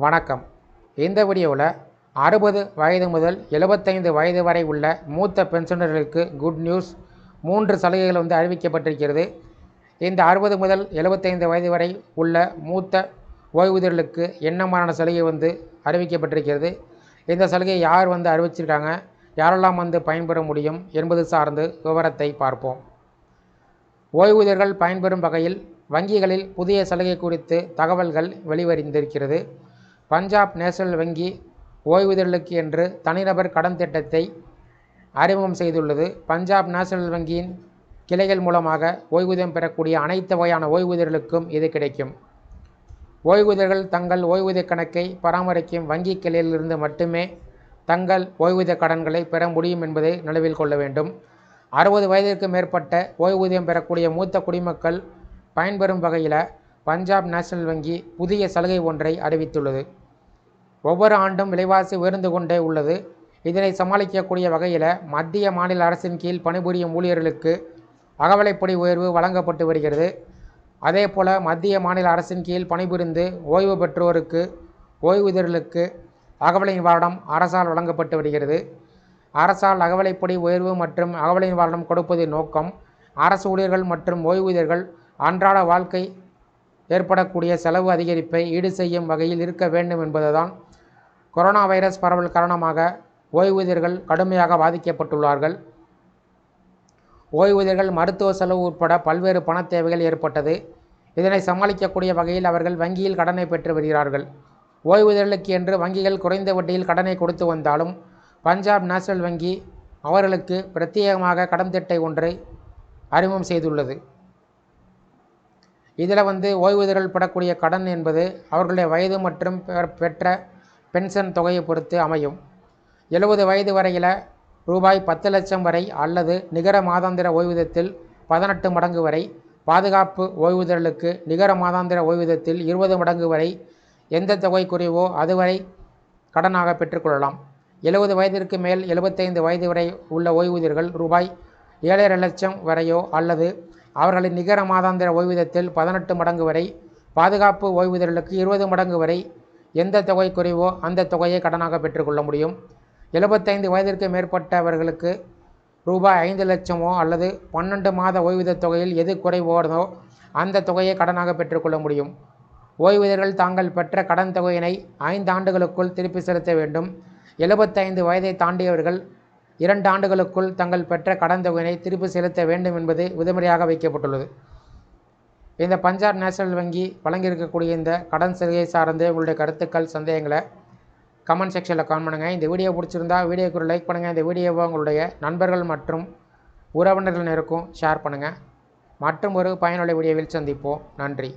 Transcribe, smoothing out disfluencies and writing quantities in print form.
வணக்கம். இந்த வீடியோவில் 60 வயது முதல் 75 வயது வரை உள்ள மூத்த பென்ஷனர்களுக்கு குட் நியூஸ். 3 சலுகைகள் அறிவிக்கப்பட்டிருக்கிறது. இந்த 60 முதல் 75 வயது வரை உள்ள மூத்த ஓய்வூதியர்களுக்கு என்னமான சலுகை அறிவிக்கப்பட்டிருக்கிறது. இந்த சலுகை யார் அறிவிச்சிருக்காங்க, யாரெல்லாம் பயன்பெற முடியும் என்பது சார்ந்து விவரத்தை பார்ப்போம். ஓய்வூதியர்கள் பயன்பெறும் வகையில் வங்கிகளில் புதிய சலுகை குறித்து தகவல்கள் வெளிவந்திருக்கிறது. பஞ்சாப் நேஷனல் வங்கி ஓய்வூதியர்களுக்கு என்று தனிநபர் கடன் திட்டத்தை அறிமுகம் செய்துள்ளது. பஞ்சாப் நேஷனல் வங்கியின் கிளைகள் மூலமாக ஓய்வூதியம் பெறக்கூடிய அனைத்து வகையான ஓய்வூதியர்களுக்கும் இது கிடைக்கும். ஓய்வூதியர்கள் தங்கள் ஓய்வூதிய கணக்கை பராமரிக்கும் வங்கி கிளையிலிருந்து மட்டுமே தங்கள் ஓய்வூதிய கடன்களை பெற முடியும் என்பதை நினைவில் கொள்ள வேண்டும். 60 வயதிற்கு மேற்பட்ட ஓய்வூதியம் பெறக்கூடிய மூத்த குடிமக்கள் பயன்பெறும் வகையில் பஞ்சாப் நேஷனல் வங்கி புதிய சலுகை ஒன்றை அறிவித்துள்ளது. ஒவ்வொரு ஆண்டும் விலைவாசி உயர்ந்து கொண்டே உள்ளது. இதனை சமாளிக்கக்கூடிய வகையில் மத்திய மாநில அரசின் கீழ் பணிபுரியும் ஊழியர்களுக்கு அகவிலைப்படி உயர்வு வழங்கப்பட்டு வருகிறது. அதேபோல் மத்திய மாநில அரசின் கீழ் பணிபுரிந்து ஓய்வு பெற்றோருக்கு ஓய்வூதியர்களுக்கு அகவிலை நிவாரணம் அரசால் வழங்கப்பட்டு வருகிறது. அரசால் அகவிலைப்படி உயர்வு மற்றும் அகவிலை நிவாரணம் கொடுப்பதின் நோக்கம் அரசு ஊழியர்கள் மற்றும் ஓய்வூதியர்கள் அன்றாட வாழ்க்கை ஏற்படக்கூடிய செலவு அதிகரிப்பை ஈடு செய்யும் வகையில் இருக்க வேண்டும் என்பதுதான். கொரோனா வைரஸ் பரவல் காரணமாக ஓய்வூதியர்கள் கடுமையாக பாதிக்கப்பட்டுள்ளார்கள். ஓய்வூதியர்கள் மருத்துவ செலவு உட்பட பல்வேறு பண தேவைகள் ஏற்பட்டது. இதனை சமாளிக்கக்கூடிய வகையில் அவர்கள் வங்கியில் கடனை பெற்று வருகிறார்கள். ஓய்வூதியர்களுக்கு என்று வங்கிகள் குறைந்த வட்டியில் கடனை கொடுத்து வந்தாலும் பஞ்சாப் நேஷனல் வங்கி அவர்களுக்கு பிரத்யேகமாக கடன் திட்டை ஒன்றை அறிமுகம் செய்துள்ளது. இதில் ஓய்வூதியர்கள் பெறக்கூடிய கடன் என்பது அவர்களுடைய வயது மற்றும் பெற்ற பென்ஷன் தொகையை பொறுத்து அமையும். 70 வயது வரையில் ரூபாய் 10 லட்சம் வரை அல்லது நிகர மாதாந்திர ஓய்வூதியத்தில் 18 மடங்கு வரை, பாதுகாப்பு ஓய்வூதியர்களுக்கு நிகர மாதாந்திர ஓய்வூதியத்தில் 20 மடங்கு வரை எந்த தொகை குறைவோ அதுவரை கடனாக பெற்றுக்கொள்ளலாம். 70 வயதிற்கு மேல் 75 வயது வரை உள்ள ஓய்வூதியர்கள் ரூபாய் 7.5 லட்சம் வரையோ அல்லது அவர்களின் நிகர மாதாந்திர ஓய்வூதியத்தில் 18 மடங்கு வரை, பாதுகாப்பு ஓய்வூதியர்களுக்கு 20 மடங்கு வரை எந்த தொகை குறைவோ அந்த தொகையை கடனாக பெற்றுக்கொள்ள முடியும். 75 வயதிற்கு மேற்பட்டவர்களுக்கு ரூபாய் 5 லட்சமோ அல்லது 12 மாத ஓய்வூதிய தொகையில் எது குறைவோதோ அந்த தொகையை கடனாக பெற்றுக்கொள்ள முடியும். ஓய்வூதியர்கள் தாங்கள் பெற்ற கடன் தொகையினை 5 ஆண்டுகளுக்குள் திருப்பி செலுத்த வேண்டும். 75 வயதை தாண்டியவர்கள் 2 ஆண்டுகளுக்குள் தங்கள் பெற்ற கடன் தொகையினை திருப்பி செலுத்த வேண்டும் என்பது விதிமுறையாக வைக்கப்பட்டுள்ளது. இந்த பஞ்சாப் நேஷனல் வங்கி வழங்கியிருக்கக்கூடிய இந்த கடன் சலுகை சார்ந்து உங்களுடைய கருத்துக்கள், சந்தேகங்களை கமெண்ட் செக்ஷனில் கமெண்ட் பண்ணுங்கள். இந்த வீடியோ பிடிச்சிருந்தா வீடியோக்கு ஒரு லைக் பண்ணுங்கள். இந்த வீடியோவை உங்களுடைய நண்பர்கள் மற்றும் உறவினர்கள் ஷேர் பண்ணுங்கள். மற்றும் ஒரு பயனுள்ள வீடியோவில் சந்திப்போம். நன்றி.